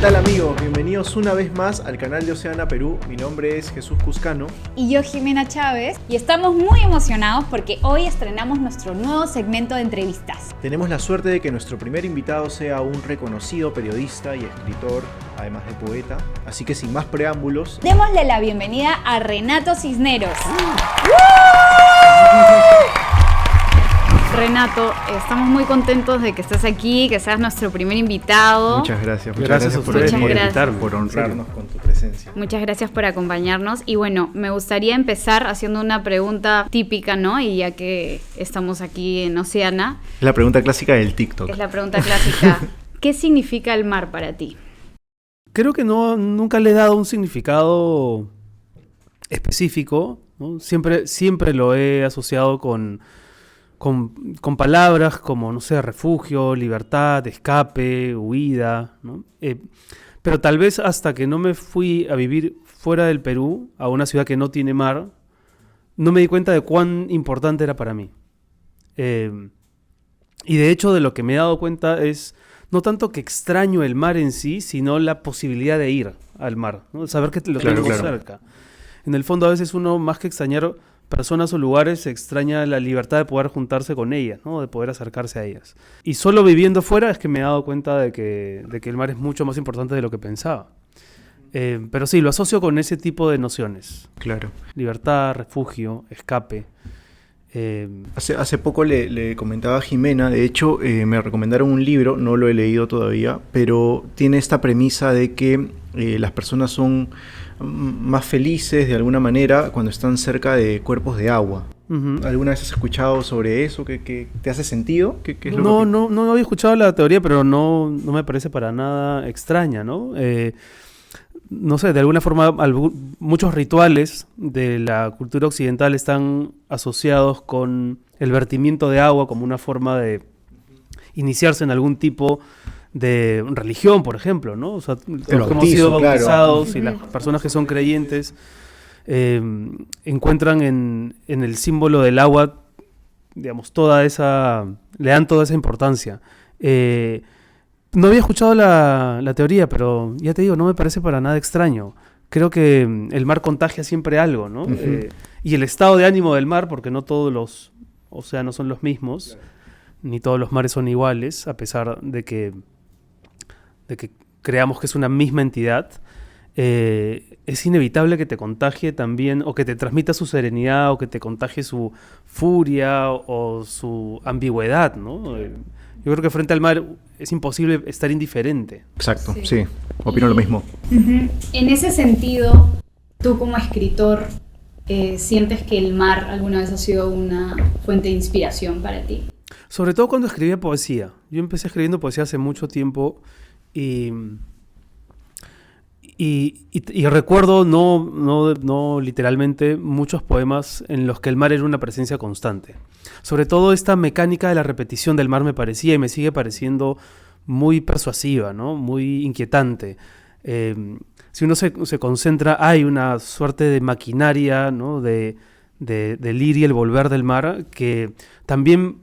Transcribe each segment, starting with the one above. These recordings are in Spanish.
tal amigos? Bienvenidos una vez más al canal de Oceana Perú. Mi nombre es Jesús Cuscano. Y yo, Jimena Chávez. Y estamos muy emocionados porque hoy estrenamos nuestro nuevo segmento de entrevistas. Tenemos la suerte de que nuestro primer invitado sea un reconocido periodista y escritor, además de poeta. Así que sin más preámbulos, Démosle la bienvenida a Renato Cisneros. Renato, estamos muy contentos de que estés aquí, que seas nuestro primer invitado. muchas gracias. Gracias a ustedes por invitarme, por honrarnos con tu presencia. Muchas gracias por acompañarnos. Y bueno, me gustaría empezar haciendo una pregunta típica, ¿no? Y ya que estamos aquí en Oceana. Es la pregunta clásica del TikTok. Es la pregunta clásica. ¿Qué significa el mar para ti? Creo que nunca le he dado un significado específico, ¿no? Siempre lo he asociado con palabras como, no sé, refugio, libertad, escape, huida, ¿no? Pero tal vez hasta que no me fui a vivir fuera del Perú, a una ciudad que no tiene mar, no me di cuenta de cuán importante era para mí. Y de hecho de lo que me he dado cuenta es no tanto que extraño el mar en sí, sino la posibilidad de ir al mar, ¿no? Saber que lo tengo cerca. En el fondo a veces uno, más que extrañar personas o lugares, extraña la libertad de poder juntarse con ellas, ¿no? De poder acercarse a ellas. Y solo viviendo fuera es que me he dado cuenta de que el mar es mucho más importante de lo que pensaba. Pero sí, lo asocio con ese tipo de nociones. Claro. Libertad, refugio, escape. Hace poco le comentaba a Jimena, de hecho me recomendaron un libro, no lo he leído todavía, pero tiene esta premisa de que las personas son más felices de alguna manera cuando están cerca de cuerpos de agua. Uh-huh. ¿Alguna vez has escuchado sobre eso? ¿Qué te hace sentido? ¿Qué es No había escuchado la teoría, pero no me parece para nada extraña, ¿no? No sé, de alguna forma muchos rituales de la cultura occidental están asociados con el vertimiento de agua como una forma de iniciarse en algún tipo de religión, por ejemplo, ¿no? O sea, los que hemos sido bautizados, claro. Y las personas que son creyentes encuentran en el símbolo del agua, digamos, le dan toda esa importancia. No había escuchado la teoría, pero ya te digo, no me parece para nada extraño. Creo que el mar contagia siempre algo, ¿no? Uh-huh. Y el estado de ánimo del mar, porque no todos los océanos son los mismos, claro, ni todos los mares son iguales, a pesar de que creamos que es una misma entidad, es inevitable que te contagie también, o que te transmita su serenidad, o que te contagie su furia, o su ambigüedad, ¿no? Yo creo que frente al mar es imposible estar indiferente. Exacto, sí. Opino lo mismo. Uh-huh. En ese sentido, tú como escritor, ¿sientes que el mar alguna vez ha sido una fuente de inspiración para ti? Sobre todo cuando escribía poesía. Yo empecé escribiendo poesía hace mucho tiempo y recuerdo, no literalmente, muchos poemas en los que el mar era una presencia constante. Sobre todo esta mecánica de la repetición del mar me parecía y me sigue pareciendo muy persuasiva, ¿no? Muy inquietante. Si uno se concentra, hay una suerte de maquinaria, ¿no? del ir y el volver del mar, que también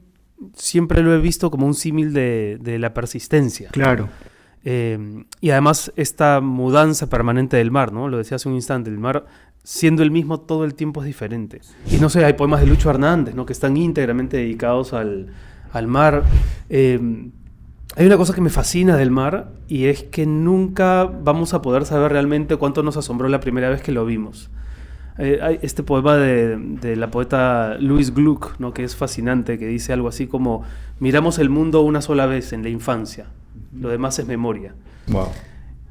siempre lo he visto como un símil de la persistencia. Claro. Y además esta mudanza permanente del mar, ¿no? Lo decía hace un instante, el mar siendo el mismo todo el tiempo es diferente. Y no sé, hay poemas de Lucho Hernández, ¿no? Que están íntegramente dedicados al mar. Hay una cosa que me fascina del mar y es que nunca vamos a poder saber realmente cuánto nos asombró la primera vez que lo vimos. Hay este poema de la poeta Louise Gluck, ¿no? Que es fascinante, que dice algo así como: miramos el mundo una sola vez en la infancia, lo demás es memoria. Wow.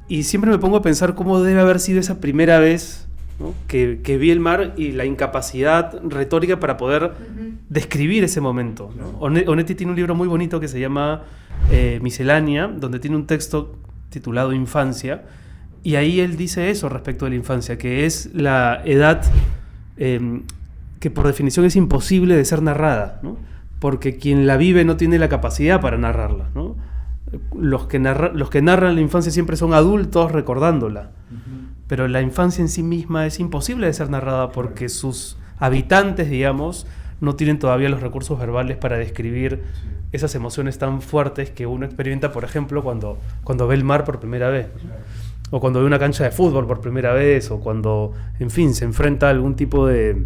Y siempre me pongo a pensar cómo debe haber sido esa primera vez, ¿no? que vi el mar y la incapacidad retórica para poder describir ese momento, ¿no? Onetti tiene un libro muy bonito que se llama Miscelánea, donde tiene un texto titulado Infancia, y ahí él dice eso respecto de la infancia, que es la edad que por definición es imposible de ser narrada, ¿no? Porque quien la vive no tiene la capacidad para narrarla, ¿no? Los que narran la infancia siempre son adultos recordándola, pero la infancia en sí misma es imposible de ser narrada porque sus habitantes, digamos, no tienen todavía los recursos verbales para describir esas emociones tan fuertes que uno experimenta, por ejemplo, cuando ve el mar por primera vez, ¿no? O cuando ve una cancha de fútbol por primera vez, o cuando, en fin, se enfrenta a algún tipo de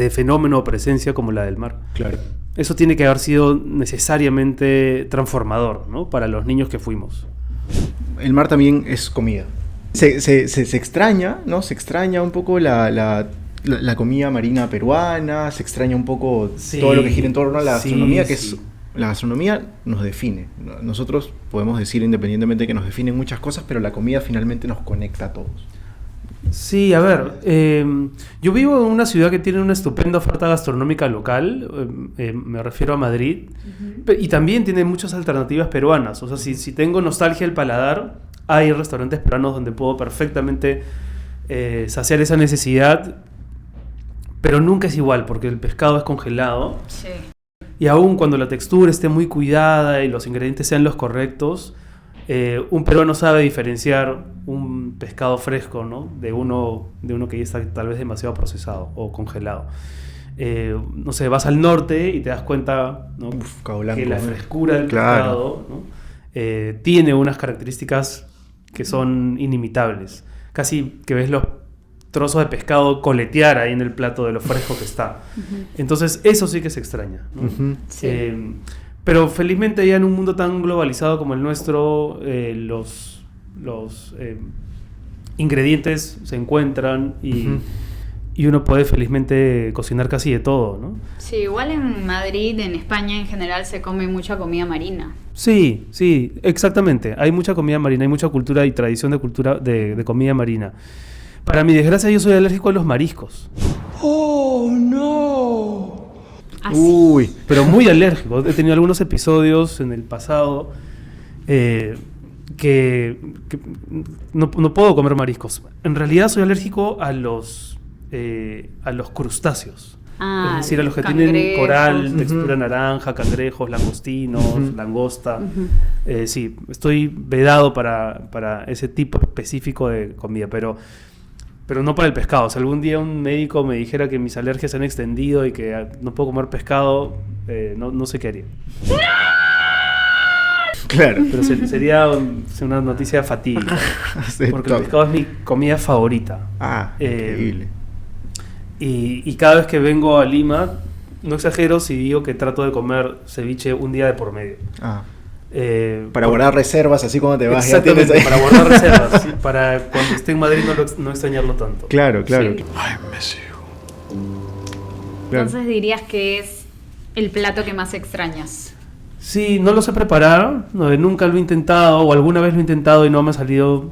fenómeno o presencia como la del mar. Claro. Eso tiene que haber sido necesariamente transformador, ¿no? Para los niños que fuimos. El mar también es comida. Se extraña, ¿no? Se extraña un poco la comida marina peruana, se extraña un poco todo lo que gira en torno a la gastronomía, que es... La gastronomía nos define. Nosotros podemos decir independientemente que nos definen muchas cosas, pero la comida finalmente nos conecta a todos. Sí, a ver, yo vivo en una ciudad que tiene una estupenda oferta gastronómica local, me refiero a Madrid, y también tiene muchas alternativas peruanas. O sea, si tengo nostalgia al paladar, hay restaurantes peruanos donde puedo perfectamente saciar esa necesidad, pero nunca es igual porque el pescado es congelado. Sí. Y aún cuando la textura esté muy cuidada y los ingredientes sean los correctos, un peruano sabe diferenciar un pescado fresco, ¿no? de uno que ya está tal vez demasiado procesado o congelado. No sé, vas al norte y te das cuenta, ¿no? Que la frescura del pescado, ¿no? Tiene unas características que son inimitables. Casi que ves los trozos de pescado coletear ahí en el plato de lo fresco que está. Entonces eso sí que se extraña, ¿no? Sí. Pero felizmente ya en un mundo tan globalizado como el nuestro, los ingredientes se encuentran y uno puede felizmente cocinar casi de todo, ¿no? Sí, igual en Madrid, en España en general, se come mucha comida marina. Sí, exactamente. Hay mucha comida marina, hay mucha cultura y tradición de comida marina. Para mi desgracia, yo soy alérgico a los mariscos. ¡Oh, no! ¿Ah, sí? Uy. Pero muy alérgico. He tenido algunos episodios en el pasado que no puedo comer mariscos. En realidad soy alérgico a los crustáceos. Es decir, a los que tienen coral, textura naranja, cangrejos, langostinos, langosta. Sí, estoy vedado para ese tipo específico de comida, pero no para el pescado. Si algún día un médico me dijera que mis alergias se han extendido y que no puedo comer pescado, no sé qué haría. Claro. Pero sería una noticia fatídica. Porque el pescado es mi comida favorita. Increíble. Y cada vez que vengo a Lima, no exagero si digo que trato de comer ceviche un día de por medio. Para guardar reservas, así cuando te vas. Exactamente, para guardar reservas, ¿sí? Para cuando esté en Madrid no extrañarlo tanto. Claro. Sí. I miss you. Entonces dirías que es el plato que más extrañas. Sí, no lo sé preparar, nunca lo he intentado, o alguna vez lo he intentado y no me ha salido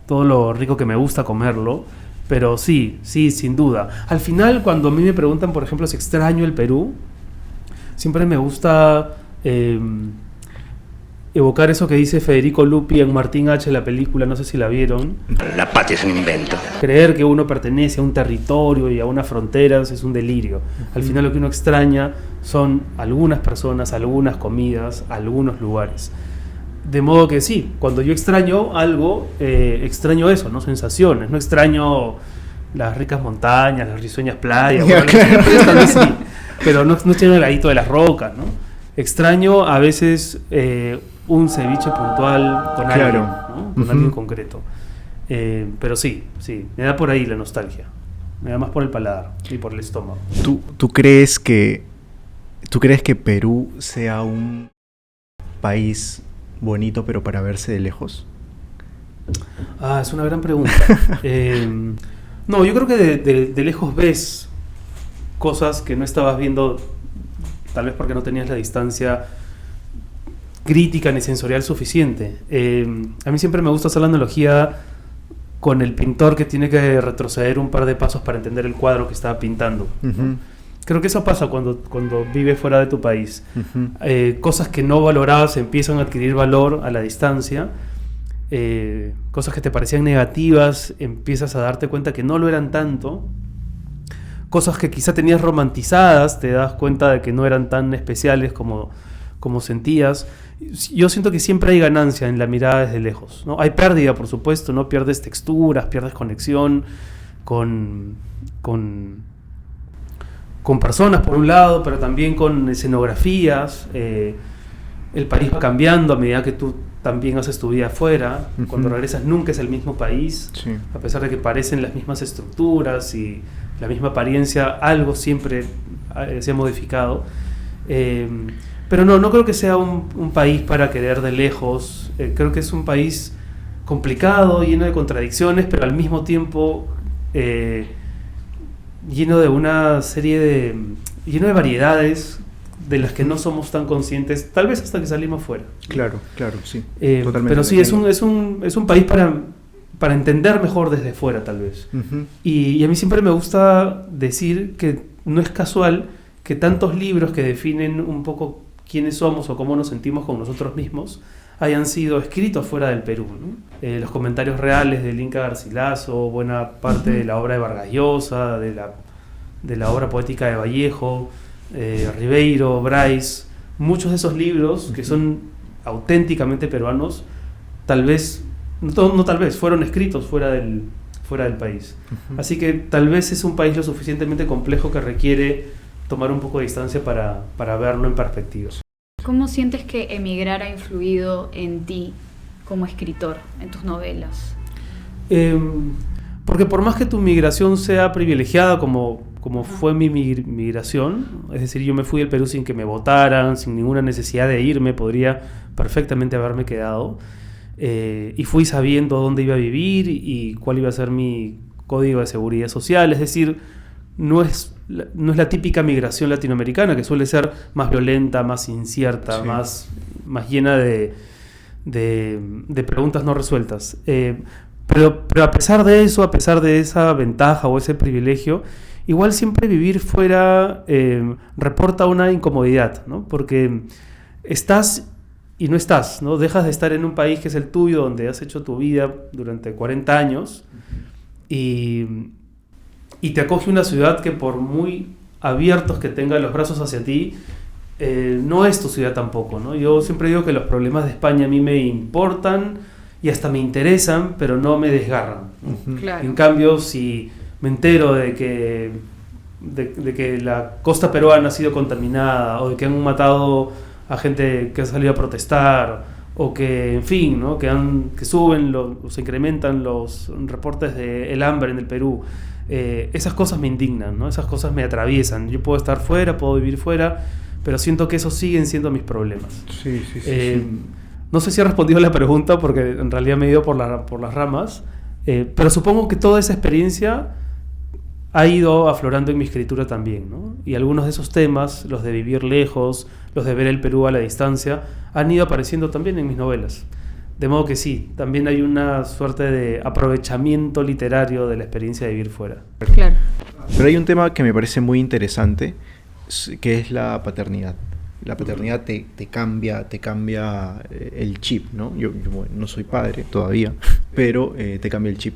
todo lo rico que me gusta comerlo. Pero sí, sin duda. Al final, cuando a mí me preguntan, por ejemplo, si extraño el Perú, siempre me gusta evocar eso que dice Federico Lupi en Martín H., la película, no sé si la vieron. La patria es un invento. Creer que uno pertenece a un territorio y a unas fronteras es un delirio. Al final lo que uno extraña son algunas personas, algunas comidas, algunos lugares. De modo que sí, cuando yo extraño algo, extraño eso, ¿no? Sensaciones. No extraño las ricas montañas, las risueñas playas. Bueno, tal vez sí, pero no extraño el ladito de las rocas, ¿no? Extraño a veces un ceviche puntual con alguien, ¿no? Con alguien concreto. Pero sí, me da por ahí la nostalgia. Me da más por el paladar y por el estómago. ¿Tú crees que Perú sea un país bonito pero para verse de lejos? Es una gran pregunta. No, yo creo que de lejos ves cosas que no estabas viendo, tal vez porque no tenías la distancia crítica ni sensorial suficiente. A mí siempre me gusta hacer la analogía con el pintor que tiene que retroceder un par de pasos para entender el cuadro que estaba pintando, ¿no? Creo que eso pasa cuando vives fuera de tu país. Cosas que no valorabas empiezan a adquirir valor a la distancia. Cosas que te parecían negativas empiezas a darte cuenta que no lo eran tanto. Cosas que quizá tenías romantizadas te das cuenta de que no eran tan especiales como sentías. Yo siento que siempre hay ganancia en la mirada desde lejos, ¿no? Hay pérdida, por supuesto, ¿no? Pierdes texturas, pierdes conexión con con personas por un lado, pero también con escenografías. El país va cambiando a medida que tú también haces tu vida afuera. Cuando regresas nunca es el mismo país, Sí. a pesar de que parecen las mismas estructuras y la misma apariencia, algo siempre se ha modificado. Pero no creo que sea un país para querer de lejos. Creo que es un país complicado, lleno de contradicciones, pero al mismo tiempo lleno de una serie lleno de variedades de las que no somos tan conscientes, tal vez hasta que salimos fuera. Claro, sí. Pero sí, es un país para entender mejor desde fuera, tal vez. Ujú. Y a mí siempre me gusta decir que no es casual que tantos libros que definen un poco quiénes somos o cómo nos sentimos con nosotros mismos hayan sido escritos fuera del Perú, ¿no? Los comentarios reales del Inca Garcilaso, buena parte de la obra de Vargas Llosa, de la obra poética de Vallejo, Ribeiro, Bryce, muchos de esos libros que son auténticamente peruanos, tal vez, no tal vez, fueron escritos fuera del país. Así que tal vez es un país lo suficientemente complejo que requiere tomar un poco de distancia para verlo en perspectiva. ¿Cómo sientes que emigrar ha influido en ti como escritor, en tus novelas? Porque por más que tu migración sea privilegiada como fue mi migración, es decir, yo me fui del Perú sin que me votaran, sin ninguna necesidad de irme, podría perfectamente haberme quedado, y fui sabiendo dónde iba a vivir y cuál iba a ser mi código de seguridad social. Es decir, no es la típica migración latinoamericana, que suele ser más violenta, más incierta, Sí. más llena de preguntas no resueltas. Pero a pesar de eso, a pesar de esa ventaja o ese privilegio, igual siempre vivir fuera reporta una incomodidad, ¿no? Porque estás y no estás, ¿no? Dejas de estar en un país que es el tuyo, donde has hecho tu vida durante 40 años, y te acoge una ciudad que, por muy abiertos que tenga los brazos hacia ti, no es tu ciudad tampoco, ¿no? Yo siempre digo que los problemas de España a mí me importan y hasta me interesan, pero no me desgarran, ¿no? Claro. En cambio, si me entero de que la costa peruana ha sido contaminada, o de que han matado a gente que ha salido a protestar, o que, en fin, ¿no? que suben, se incrementan los reportes del hambre en el Perú, esas cosas me indignan, ¿no? Esas cosas me atraviesan. Yo puedo estar fuera, puedo vivir fuera, pero siento que esos siguen siendo mis problemas. Sí. No sé si he respondido a la pregunta, porque en realidad me he ido por las ramas, pero supongo que toda esa experiencia ha ido aflorando en mi escritura también, ¿no? Y algunos de esos temas, los de vivir lejos, los de ver el Perú a la distancia, han ido apareciendo también en mis novelas. De modo que sí, también hay una suerte de aprovechamiento literario de la experiencia de vivir fuera. Claro. Pero hay un tema que me parece muy interesante, que es la paternidad. La paternidad te cambia el chip, ¿no? Yo bueno, no soy padre todavía, pero te cambia el chip.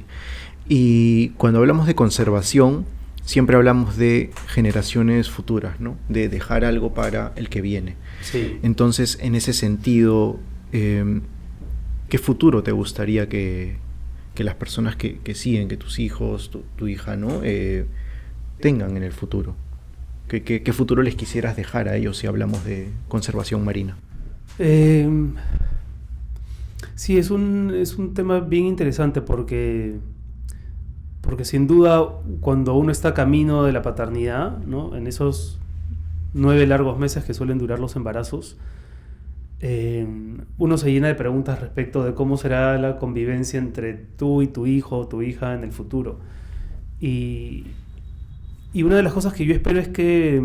Y cuando hablamos de conservación, siempre hablamos de generaciones futuras, ¿no? De dejar algo para el que viene. Sí. Entonces, en ese sentido, ¿qué futuro te gustaría que las personas que siguen, que tus hijos, tu hija, ¿no? Tengan en el futuro? ¿Qué futuro les quisieras dejar a ellos si hablamos de conservación marina? Sí, es un tema bien interesante porque sin duda, cuando uno está camino de la paternidad, ¿no? En esos 9 largos meses que suelen durar los embarazos, uno se llena de preguntas respecto de cómo será la convivencia entre tú y tu hijo o tu hija en el futuro. Y una de las cosas que yo espero es que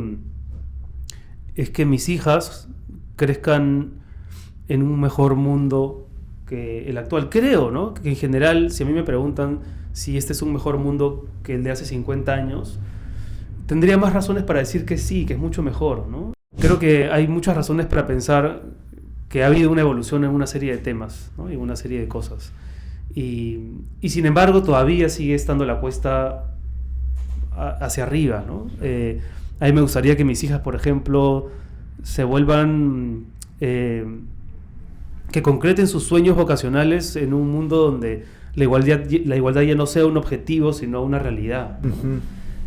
mis hijas crezcan en un mejor mundo que el actual. Creo, ¿no? Que en general, si a mí me preguntan si este es un mejor mundo que el de hace 50 años, tendría más razones para decir que sí, que es mucho mejor, ¿no? Creo que hay muchas razones para pensar que ha habido una evolución en una serie de temas, ¿no? Y una serie de cosas. Y sin embargo, todavía sigue estando la cuesta hacia arriba, ¿no? A mí me gustaría que mis hijas, por ejemplo, se vuelvan... que concreten sus sueños vocacionales en un mundo donde la igualdad ya no sea un objetivo, sino una realidad, ¿no?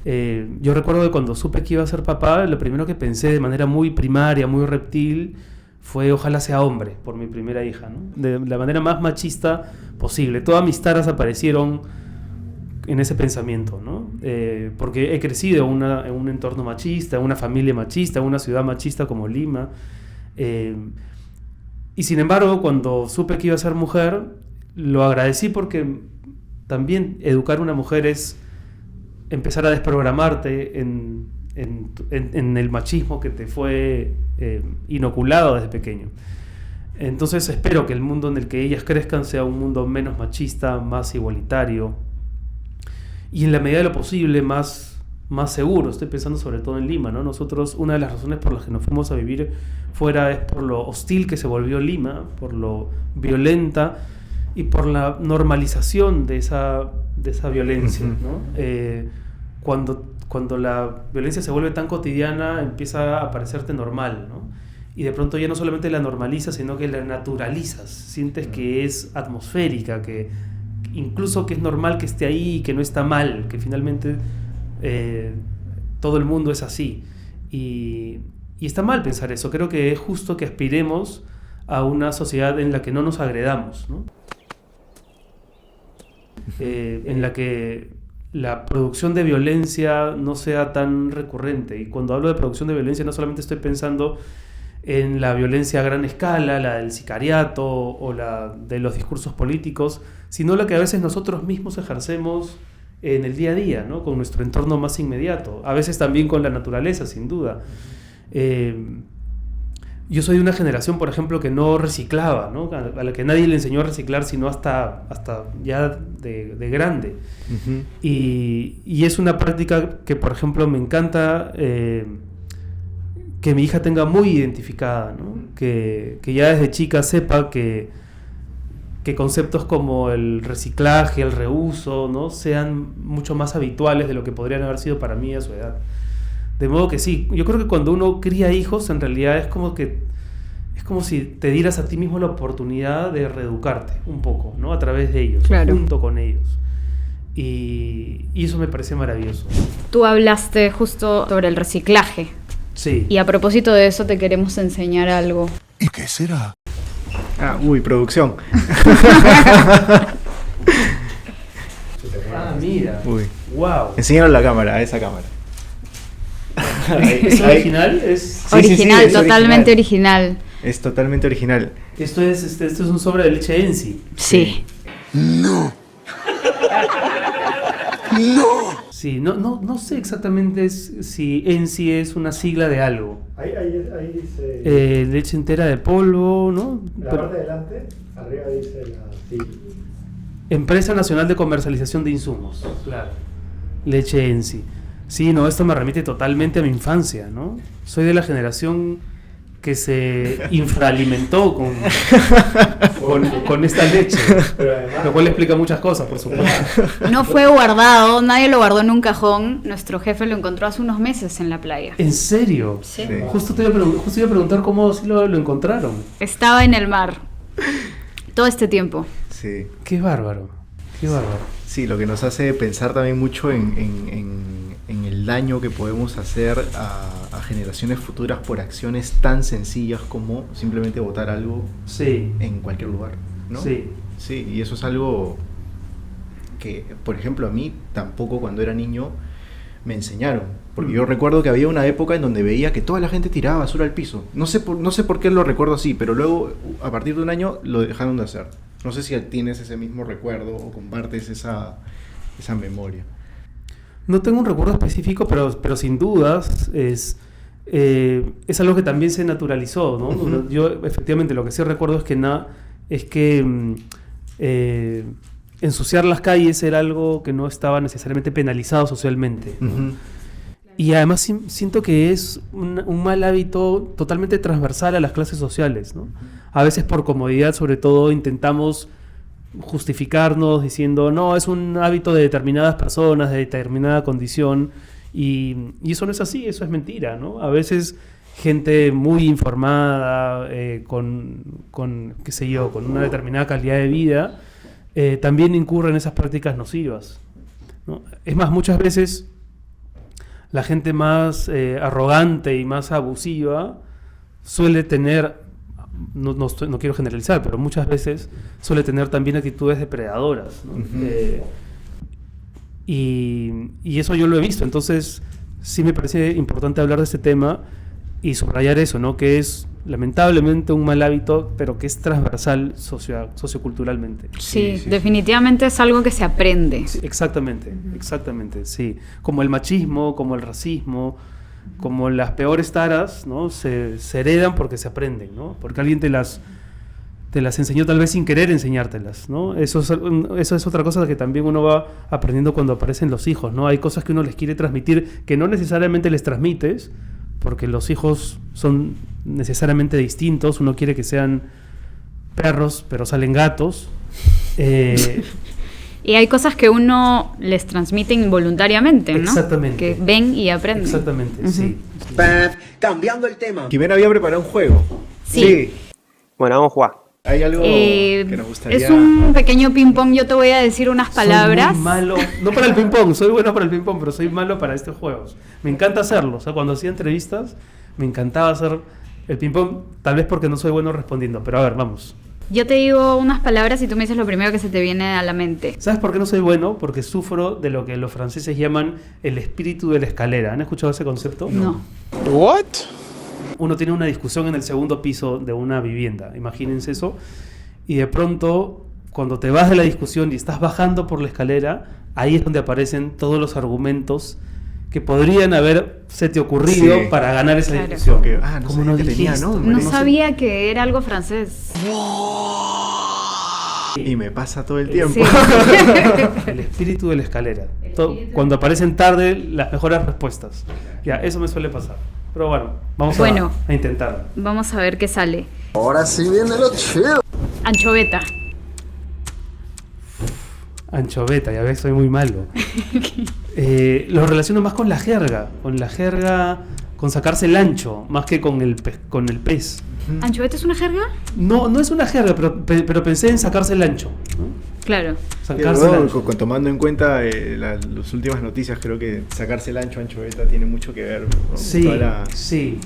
Yo recuerdo que cuando supe que iba a ser papá, lo primero que pensé de manera muy primaria, muy reptil, fue ojalá sea hombre por mi primera hija, ¿no? De la manera más machista posible. Todas mis taras aparecieron en ese pensamiento, ¿no? Porque he crecido en un entorno machista, en una familia machista, en una ciudad machista como Lima. Y sin embargo, cuando supe que iba a ser mujer, lo agradecí porque también educar a una mujer es empezar a desprogramarte en el machismo que te fue inoculado desde pequeño. Entonces espero que el mundo en el que ellas crezcan sea un mundo menos machista, más igualitario y en la medida de lo posible más seguro. Estoy pensando sobre todo en Lima, ¿no? Nosotros, una de las razones por las que nos fuimos a vivir fuera es por lo hostil que se volvió Lima, por lo violenta y por la normalización de esa violencia, ¿no? Cuando la violencia se vuelve tan cotidiana, empieza a parecerte normal, ¿no? Y de pronto ya no solamente la normalizas, sino que la naturalizas. Sientes que es atmosférica, que incluso que es normal que esté ahí y que no está mal, que finalmente todo el mundo es así. Y está mal pensar eso. Creo que es justo que aspiremos a una sociedad en la que no nos agredamos, ¿no? En la que la producción de violencia no sea tan recurrente. Y cuando hablo de producción de violencia no solamente estoy pensando en la violencia a gran escala, la del sicariato o la de los discursos políticos, sino la que a veces nosotros mismos ejercemos en el día a día, ¿no? Con nuestro entorno más inmediato, a veces también con la naturaleza, sin duda. Yo soy de una generación, por ejemplo, que no reciclaba, ¿no? A la que nadie le enseñó a reciclar sino hasta ya de grande. Uh-huh. Y es una práctica que, por ejemplo, me encanta que mi hija tenga muy identificada, ¿no? Que ya desde chica sepa que conceptos como el reciclaje, el reuso, ¿no? Sean mucho más habituales de lo que podrían haber sido para mí a su edad. De modo que sí, yo creo que cuando uno cría hijos, en realidad es como si te dieras a ti mismo la oportunidad de reeducarte un poco, ¿no? A través de ellos, claro, junto con ellos. Y eso me parece maravilloso. Tú hablaste justo sobre el reciclaje. Sí. Y a propósito de eso te queremos enseñar algo. ¿Y qué será? Producción. Mira. Uy. Wow. Enséñalo a la cámara, a esa cámara. ¿Es original? ¿Es original, sí, totalmente original. Es totalmente original. Esto es un sobre de leche Ensi. Sí. No. No. Sí, no sé exactamente si Ensi es una sigla de algo. Ahí dice... leche entera de polvo, ¿no? La parte de adelante, arriba dice la... Empresa Nacional de Comercialización de Insumos. Claro. Leche Ensi. Sí, no, esto me remite totalmente a mi infancia, ¿no? Soy de la generación que se infraalimentó con esta leche, además, lo cual explica muchas cosas, por supuesto. No fue guardado, nadie lo guardó en un cajón. Nuestro jefe lo encontró hace unos meses en la playa. ¿En serio? Sí. Justo iba a preguntar cómo sí lo encontraron. Estaba en el mar todo este tiempo. Sí. Qué bárbaro, qué bárbaro. Sí, lo que nos hace pensar también mucho en el daño que podemos hacer a generaciones futuras por acciones tan sencillas como simplemente botar algo en cualquier lugar, ¿no? Sí. Sí, y eso es algo que, por ejemplo, a mí tampoco cuando era niño me enseñaron. Porque yo recuerdo que había una época en donde veía que toda la gente tiraba basura al piso. No sé por qué lo recuerdo así, pero luego, a partir de un año, lo dejaron de hacer. No sé si tienes ese mismo recuerdo o compartes esa memoria. No tengo un recuerdo específico, pero sin dudas es algo que también se naturalizó, ¿no? Uh-huh. Yo efectivamente lo que sí recuerdo es que ensuciar las calles era algo que no estaba necesariamente penalizado socialmente, ¿no? Uh-huh. Y además siento que es un mal hábito totalmente transversal a las clases sociales, ¿no? A veces por comodidad, sobre todo, intentamos justificarnos diciendo, no, es un hábito de determinadas personas, de determinada condición, y eso no es así, eso es mentira, ¿no? A veces gente muy informada, con qué sé yo, con una determinada calidad de vida, también incurre en esas prácticas nocivas, ¿no? Es más, muchas veces la gente más arrogante y más abusiva suele tener, no quiero generalizar, pero muchas veces suele tener también actitudes depredadoras, ¿no? Y eso yo lo he visto, entonces sí me parece importante hablar de este tema y subrayar eso, ¿no? Que es lamentablemente un mal hábito, pero que es transversal socioculturalmente. Sí, definitivamente es algo que se aprende. Sí, exactamente, sí. Como el machismo, como el racismo, como las peores taras, ¿no? Se heredan porque se aprenden, ¿no? Porque alguien te las enseñó tal vez sin querer enseñártelas, ¿no? Eso es otra cosa que también uno va aprendiendo cuando aparecen los hijos, ¿no? Hay cosas que uno les quiere transmitir que no necesariamente les transmites, porque los hijos son necesariamente distintos. Uno quiere que sean perros, pero salen gatos. Y hay cosas que uno les transmite involuntariamente, ¿no? Exactamente. Que ven y aprenden. Exactamente, sí. Cambiando el tema. Jimena había preparado un juego. Sí. Bueno, vamos a jugar. ¿Hay algo que nos gustaría? Es un pequeño ping-pong. Yo te voy a decir unas palabras. Soy muy malo, no para el ping-pong, soy bueno para el ping-pong, pero soy malo para estos juegos. Me encanta hacerlo, o sea, cuando hacía entrevistas, me encantaba hacer el ping-pong, tal vez porque no soy bueno respondiendo, pero a ver, vamos. Yo te digo unas palabras y tú me dices lo primero que se te viene a la mente. ¿Sabes por qué no soy bueno? Porque sufro de lo que los franceses llaman el espíritu de la escalera. ¿Han escuchado ese concepto? No. What? Uno tiene una discusión en el segundo piso de una vivienda, imagínense eso, y de pronto, cuando te vas de la discusión y estás bajando por la escalera, ahí es donde aparecen todos los argumentos que podrían haberte ocurrido para ganar esa Claro. discusión. Que, no ¿Cómo sabía no que tenía dijiste? nombre. No sé. sabía que era algo francés. Y me pasa todo el tiempo. Sí. El espíritu de la escalera. Cuando aparecen tarde las mejores respuestas. Ya, eso me suele pasar. Pero bueno, vamos a intentarlo. Vamos a ver qué sale. Ahora sí viene lo chido. Anchoveta. Anchoveta, ya ves, soy muy malo. Lo relaciono más con la jerga, con sacarse el ancho, más que con el pez. ¿Anchoveta es una jerga? No es una jerga, pero pensé en sacarse el ancho, ¿no? Claro. Sacarse el ancho. Tomando en cuenta las últimas noticias, creo que sacarse el anchoveta tiene mucho que ver con Sí, toda la... sí.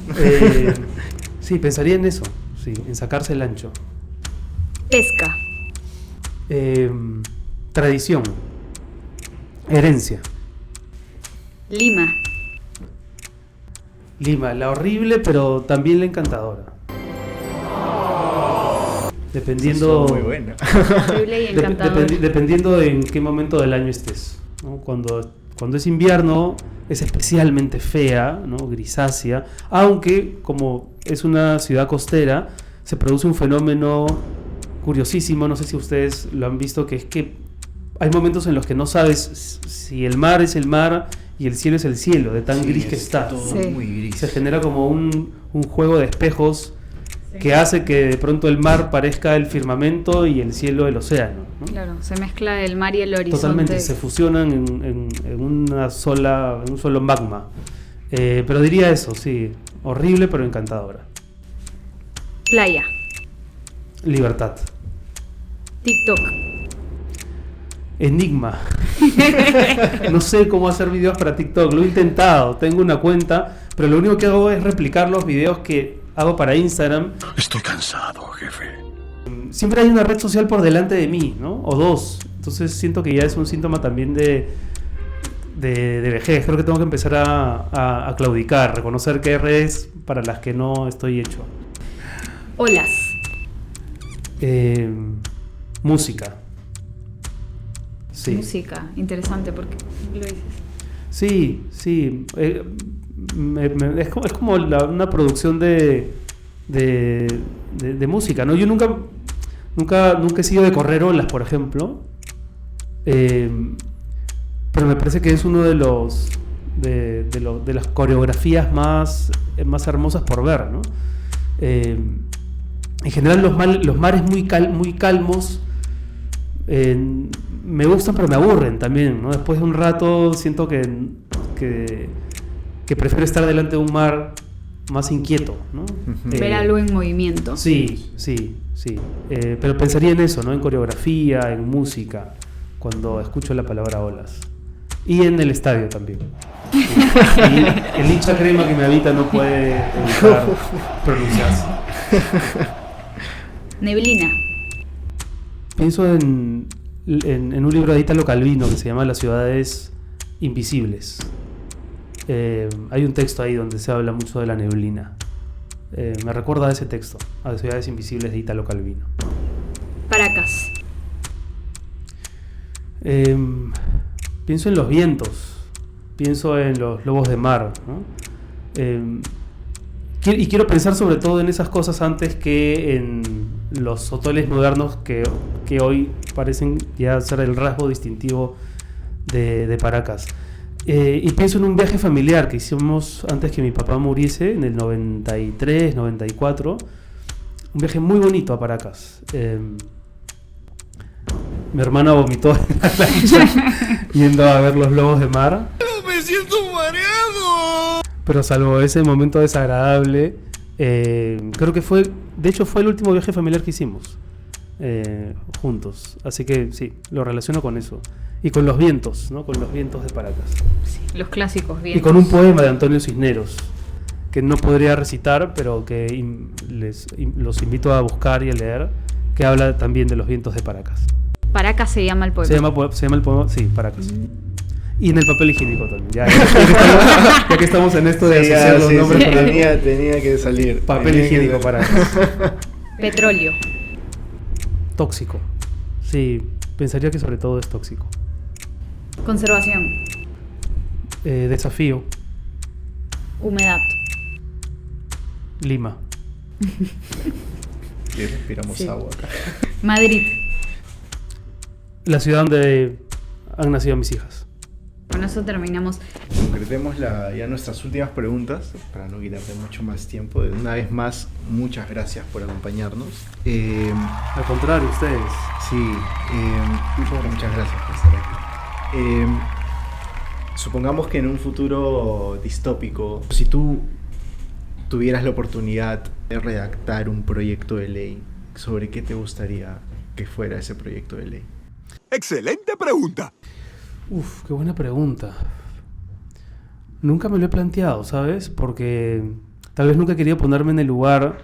Sí, pensaría en eso, sí, en sacarse el ancho. Pesca. Tradición. Herencia. Lima. Lima, la horrible, pero también la encantadora. Dependiendo, Muy buena. Horrible y encantador. dependiendo en qué momento del año estés, ¿no? Cuando es invierno es especialmente fea, ¿no? Grisácea, aunque como es una ciudad costera se produce un fenómeno curiosísimo, no sé si ustedes lo han visto, que es que hay momentos en los que no sabes si el mar es el mar y el cielo es el cielo, de tan gris que está. Todo Sí. muy gris. Se genera como un juego de espejos que hace que de pronto el mar parezca el firmamento y el cielo el océano, ¿no? Claro, se mezcla el mar y el horizonte. Totalmente, se fusionan en un solo magma. Pero diría eso, sí, horrible pero encantadora. Playa. Libertad. TikTok. Enigma. No sé cómo hacer videos para TikTok, lo he intentado, tengo una cuenta, pero lo único que hago es replicar los videos que hago para Instagram. Estoy cansado, jefe. Siempre hay una red social por delante de mí, ¿no? O dos. Entonces siento que ya es un síntoma también de vejez. Creo que tengo que empezar a claudicar, reconocer que hay redes para las que no estoy hecho. Olas. Música. Sí. Música. Interesante, ¿por qué lo dices? Sí. Es como una producción de música, ¿no? Yo nunca he sido de correr olas, por ejemplo. Pero me parece que es uno de las coreografías más hermosas por ver, ¿no? En general los mares muy calmos me gustan, pero me aburren también, ¿no? Después de un rato siento que prefiero estar delante de un mar más inquieto, ¿no? Ver algo en movimiento. Sí. Pero pensaría en eso, ¿no? En coreografía, en música, cuando escucho la palabra olas. Y en el estadio también. Y el hincha crema que me habita no puede evitar pronunciarse. Neblina. Pienso en un libro de Italo Calvino que se llama Las ciudades invisibles. Hay un texto ahí donde se habla mucho de la neblina. Me recuerda a ese texto, a las ciudades invisibles de Italo Calvino. Paracas. Pienso en los vientos, pienso en los lobos de mar, ¿no? Y quiero pensar sobre todo en esas cosas antes que en los hoteles modernos que hoy parecen ya ser el rasgo distintivo de Paracas. Y pienso en un viaje familiar que hicimos antes que mi papá muriese, en el 93, 94. Un viaje muy bonito a Paracas. Mi hermana vomitó en la lancha yendo a ver los lobos de mar. ¡Me siento mareado! Pero salvo ese momento desagradable, creo que de hecho fue el último viaje familiar que hicimos juntos. Así que sí, lo relaciono con eso. Y con los vientos, ¿no? Con los vientos de Paracas. Sí, los clásicos vientos. Y con un poema de Antonio Cisneros, que no podría recitar, pero que los invito a buscar y a leer, que habla también de los vientos de Paracas. Paracas se llama el poema. Se llama el poema, sí, Paracas. Y en el papel higiénico también. Ya que estamos en esto de asociar los nombres con el tenía que salir. papel higiénico Paracas. Petróleo. Tóxico. Sí, pensaría que sobre todo es tóxico. Conservación. Desafío. Humedad. Lima. Y respiramos agua acá. Madrid. La ciudad donde han nacido mis hijas. Con eso terminamos. Concretemos ya nuestras últimas preguntas para no quitarte mucho más tiempo. De una vez más, muchas gracias por acompañarnos. Al contrario, ustedes. Sí, muchas gracias por estar aquí. Supongamos que en un futuro distópico, si tú tuvieras la oportunidad de redactar un proyecto de ley, ¿sobre qué te gustaría que fuera ese proyecto de ley? ¡Excelente pregunta! Uf, qué buena pregunta. Nunca me lo he planteado, ¿sabes? Porque tal vez nunca he querido ponerme en el lugar,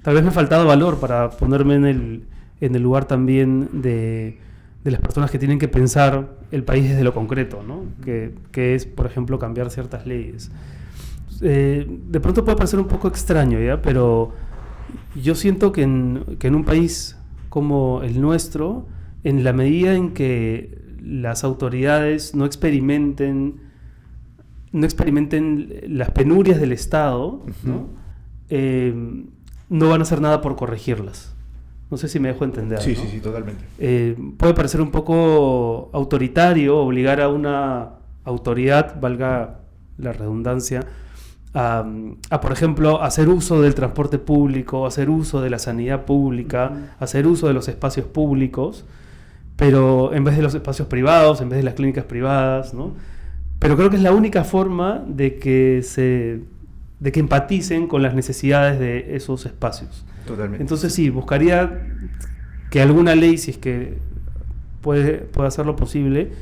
tal vez me ha faltado valor para ponerme en el lugar también de las personas que tienen que pensar el país desde lo concreto, ¿no? Que es, por ejemplo, cambiar ciertas leyes. De pronto puede parecer un poco extraño, ¿ya? Pero yo siento que en un país como el nuestro, en la medida en que las autoridades no experimenten las penurias del Estado, ¿no? No van a hacer nada por corregirlas. No sé si me dejo entender. Sí, ¿no? sí, totalmente. Puede parecer un poco autoritario obligar a una autoridad, valga la redundancia, a por ejemplo, hacer uso del transporte público, hacer uso de la sanidad pública, hacer uso de los espacios públicos, pero en vez de los espacios privados, en vez de las clínicas privadas, ¿no? Pero creo que es la única forma de que empaticen con las necesidades de esos espacios. Totalmente. Entonces sí, buscaría que alguna ley, si es que puede hacerlo posible,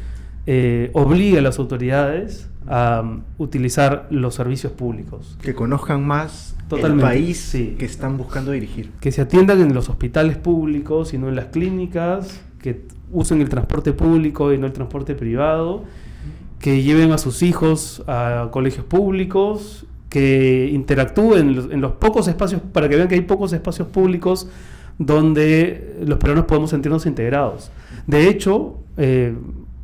obligue a las autoridades a utilizar los servicios públicos. Que conozcan más Totalmente, el país sí. que están buscando dirigir. Que se atiendan en los hospitales públicos y no en las clínicas, que usen el transporte público y no el transporte privado, que lleven a sus hijos a colegios públicos, que interactúen en los pocos espacios, para que vean que hay pocos espacios públicos donde los peruanos podemos sentirnos integrados. De hecho,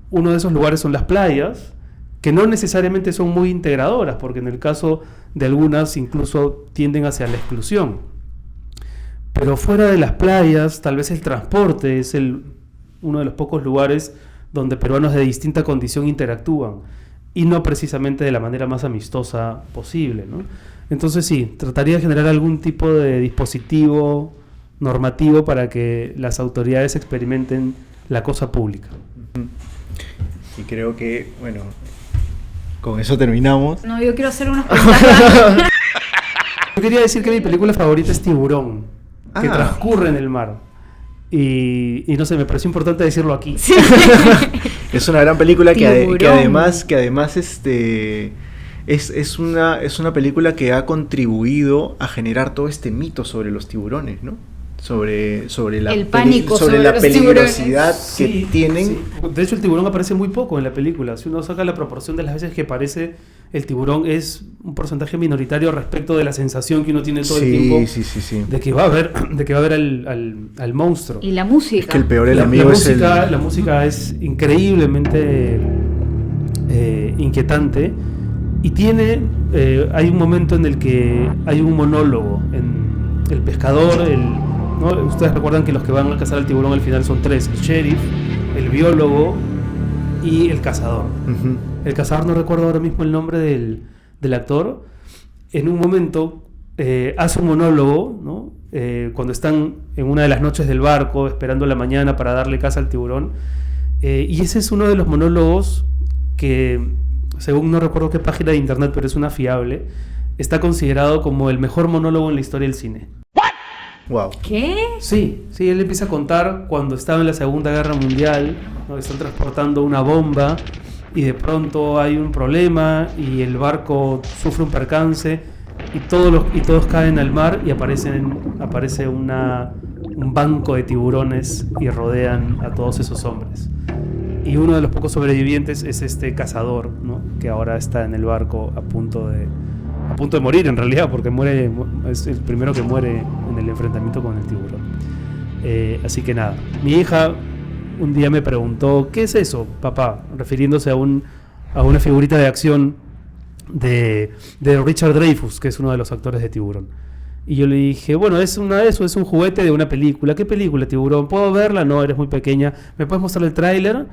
uno de esos lugares son las playas, que no necesariamente son muy integradoras, porque en el caso de algunas incluso tienden hacia la exclusión. Pero fuera de las playas, tal vez el transporte es uno de los pocos lugares donde peruanos de distinta condición interactúan, y no precisamente de la manera más amistosa posible, ¿no? Entonces sí, trataría de generar algún tipo de dispositivo normativo para que las autoridades experimenten la cosa pública. Y creo que, bueno, con eso terminamos. No, yo quiero hacer unas preguntas. Yo quería decir que mi película favorita es Tiburón, que transcurre en el mar. Y no sé, me pareció importante decirlo aquí. Sí. Es una gran película que Tiburón. además es una película que ha contribuido a generar todo este mito sobre los tiburones, ¿no? Sobre la El pánico sobre la los peligrosidad que Sí, tienen. sí. De hecho, el tiburón aparece muy poco en la película. Si uno saca la proporción de las veces que aparece, el tiburón es un porcentaje minoritario respecto de la sensación que uno tiene todo el tiempo Sí. de que va a ver al monstruo. Y la música. Es que el peor enemigo es La música es increíblemente inquietante y hay un momento en el que hay un monólogo en el pescador, ¿no? Ustedes recuerdan que los que van a cazar al tiburón al final son tres: el sheriff, el biólogo y el cazador. Ujú. El cazador, no recuerdo ahora mismo el nombre del actor. En un momento hace un monólogo, ¿no? Cuando están en una de las noches del barco esperando la mañana para darle caza al tiburón, y ese es uno de los monólogos que, según no recuerdo qué página de internet, pero es una fiable, está considerado como el mejor monólogo en la historia del cine. Wow. ¿Qué? Sí, él empieza a contar cuando estaba en la Segunda Guerra Mundial, ¿no? Están transportando una bomba y de pronto hay un problema y el barco sufre un percance y todos caen al mar y aparece un banco de tiburones y rodean a todos esos hombres. Y uno de los pocos sobrevivientes es este cazador, ¿no? Que ahora está en el barco a punto de morir, en realidad, porque es el primero que muere en el enfrentamiento con el tiburón. Así que nada, mi hija un día me preguntó: ¿qué es eso, papá? Refiriéndose a una figurita de acción de Richard Dreyfuss, que es uno de los actores de Tiburón. Y yo le dije: bueno, es un juguete de una película. ¿Qué película, Tiburón? ¿Puedo verla? No, eres muy pequeña. ¿Me puedes mostrar el tráiler?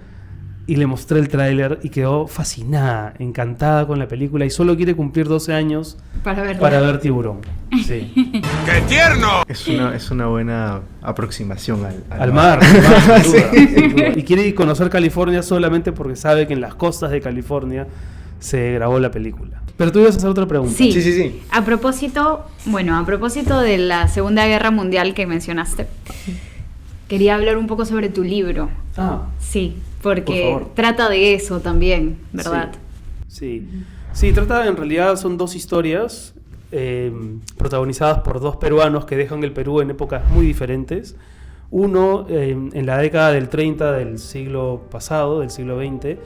Y le mostré el tráiler y quedó fascinada, encantada con la película, y solo quiere cumplir 12 años Para verla. para ver Tiburón. Sí. ¡Qué tierno! Es una buena aproximación Al mar, sin duda, sin duda. Y quiere conocer California solamente porque sabe que en las costas de California se grabó la película. Pero tú ibas a hacer otra pregunta. Sí. Sí. A propósito de la Segunda Guerra Mundial que mencionaste, quería hablar un poco sobre tu libro. Sí, Por porque favor. trata de eso también, ¿verdad? Sí, trata, en realidad son dos historias protagonizadas por dos peruanos que dejan el Perú en épocas muy diferentes. Uno en la década del 30 del siglo pasado, del siglo XX.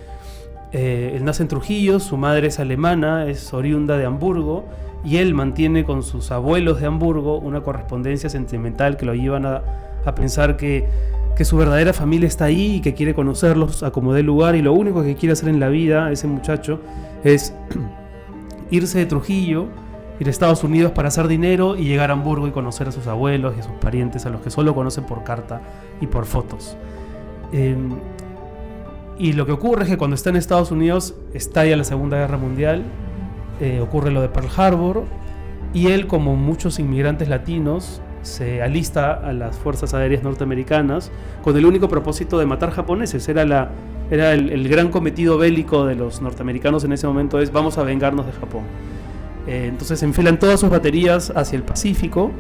Él nace en Trujillo, su madre es alemana, es oriunda de Hamburgo, y él mantiene con sus abuelos de Hamburgo una correspondencia sentimental que lo llevan a pensar que su verdadera familia está ahí y que quiere conocerlos a como dé lugar, y lo único que quiere hacer en la vida ese muchacho es irse de Trujillo, ir a Estados Unidos para hacer dinero y llegar a Hamburgo y conocer a sus abuelos y a sus parientes, a los que solo conocen por carta y por fotos. Y lo que ocurre es que cuando está en Estados Unidos estalla la Segunda Guerra Mundial, ocurre lo de Pearl Harbor, y él, como muchos inmigrantes latinos, se alista a las fuerzas aéreas norteamericanas con el único propósito de matar japoneses. Era el gran cometido bélico de los norteamericanos en ese momento: es vamos a vengarnos de Japón. Entonces enfilan todas sus baterías hacia el Pacífico.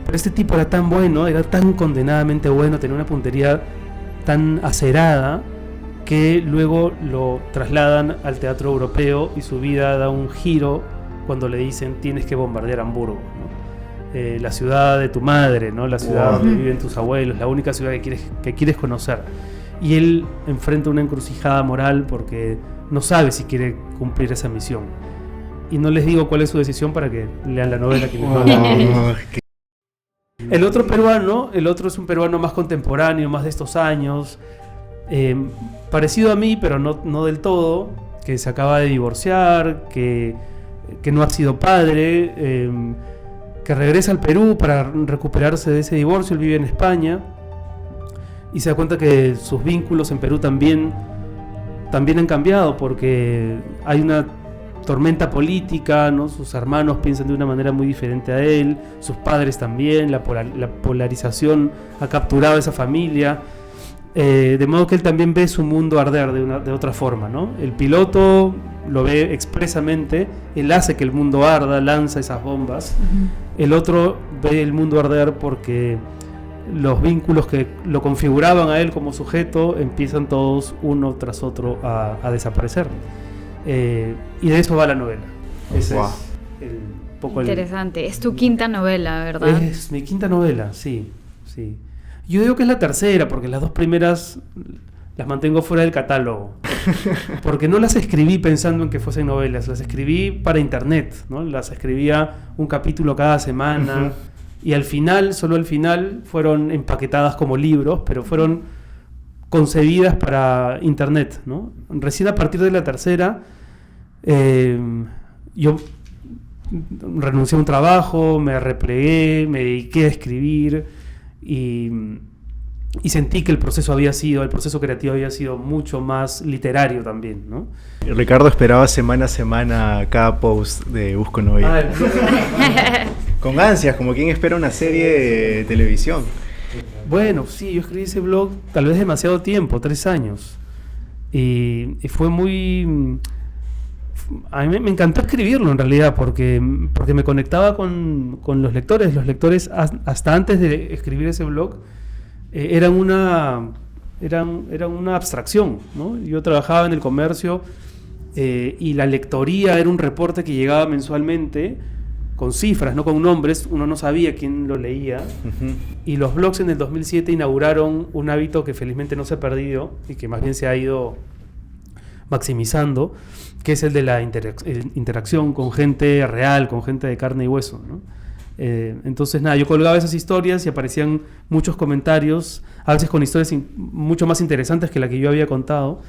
Pero este tipo era tan bueno, era tan condenadamente bueno, tenía una puntería tan acerada, que luego lo trasladan al teatro europeo y su vida da un giro cuando le dicen: tienes que bombardear Hamburgo, ¿no? La ciudad de tu madre, ¿no? La ciudad donde viven tus abuelos, la única ciudad que quieres conocer. Y él enfrenta una encrucijada moral porque no sabe si quiere cumplir esa misión. Y no les digo cuál es su decisión para que lean la novela que les mando. El otro es un peruano más contemporáneo, más de estos años, parecido a mí, pero no del todo, que se acaba de divorciar, que no ha sido padre, que regresa al Perú para recuperarse de ese divorcio. Él vive en España y se da cuenta que sus vínculos en Perú también han cambiado, porque hay una tormenta política, ¿no? Sus hermanos piensan de una manera muy diferente a él, sus padres también, la polarización ha capturado a esa familia, de modo que él también ve su mundo arder de otra forma, ¿no? El piloto lo ve expresamente, él hace que el mundo arda, lanza esas bombas. El otro ve el mundo arder porque los vínculos que lo configuraban a él como sujeto empiezan todos uno tras otro a desaparecer. Y de eso va la novela. Ese Wow. es poco Interesante. Es tu quinta novela, ¿verdad? Es mi quinta novela, sí. Yo digo que es la tercera, porque las dos primeras las mantengo fuera del catálogo. Porque no las escribí pensando en que fuesen novelas, las escribí para internet, ¿no? Las escribía un capítulo cada semana. Y al final, solo al final, fueron empaquetadas como libros, pero fueron concebidas para internet, ¿no? Recién a partir de la tercera, yo renuncié a un trabajo, me replegué, me dediqué a escribir y sentí que el proceso creativo había sido mucho más literario también, ¿no? Ricardo esperaba semana a semana cada post de Busco Novela. Con ansias, como quien espera una serie de televisión. Bueno, sí, yo escribí ese blog tal vez demasiado tiempo, 3 años. Y fue muy... A mí me encantó escribirlo en realidad, porque me conectaba con los lectores. Los lectores, hasta antes de escribir ese blog, eran una abstracción, ¿no? Yo trabajaba en el comercio y la lectoría era un reporte que llegaba mensualmente con cifras, no con nombres. Uno no sabía quién lo leía. Y los blogs en el 2007 inauguraron un hábito que felizmente no se ha perdido y que más bien se ha ido maximizando, que es el de la interacción con gente real, con gente de carne y hueso, ¿no? Entonces nada, yo colgaba esas historias y aparecían muchos comentarios, a veces con historias mucho más interesantes que la que yo había contado,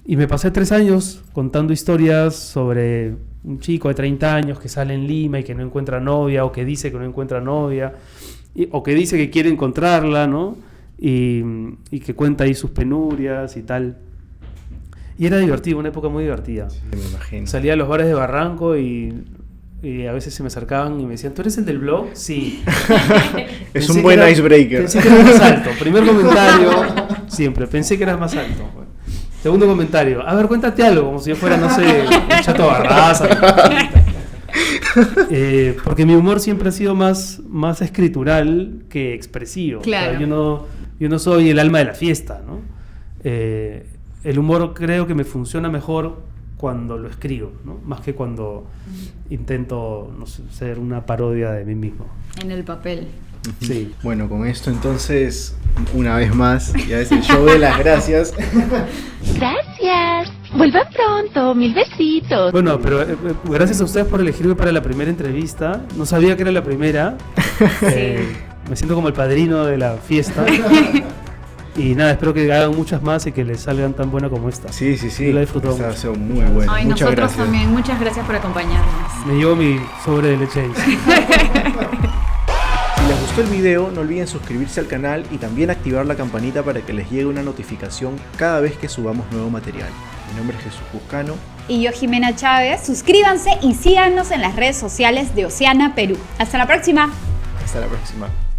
y me pasé 3 años contando historias sobre un chico de 30 años que sale en Lima y que no encuentra novia, o que dice que no encuentra novia, o que dice que quiere encontrarla, ¿no? Y que cuenta ahí sus penurias y tal. Y era divertido, una época muy divertida. Sí, me imagino. Salía a los bares de Barranco y a veces se me acercaban y me decían, ¿tú eres el del blog? Sí. Es un buen icebreaker. Pensé que eras más alto. Primer comentario, siempre. Pensé que eras más alto. Bueno. Segundo comentario. A ver, cuéntate algo, como si yo fuera, no sé, un Chato Barraza. Porque mi humor siempre ha sido más escritural que expresivo. Claro. O sea, yo no soy el alma de la fiesta, ¿no? El humor creo que me funciona mejor cuando lo escribo, ¿no? Más que cuando intento, no sé, ser una parodia de mí mismo. En el papel. Sí. Bueno, con esto entonces, una vez más, ya es el show de las gracias. Gracias. Vuelvan pronto. 1000 besitos. Bueno, pero gracias a ustedes por elegirme para la primera entrevista. No sabía que era la primera. Me siento como el padrino de la fiesta. Y nada, espero que hagan muchas más y que les salgan tan buenas como esta. Sí. Yo la he disfrutado Esta ha mucho. sido muy buena. Ay, Muchas nosotros gracias. también. Muchas gracias por acompañarnos. Me llevo mi sobre de leche. Si les gustó el video, no olviden suscribirse al canal y también activar la campanita para que les llegue una notificación cada vez que subamos nuevo material. Mi nombre es Jesús Buscano. Y yo, Jimena Chávez. Suscríbanse y síganos en las redes sociales de Oceana Perú. Hasta la próxima. Hasta la próxima.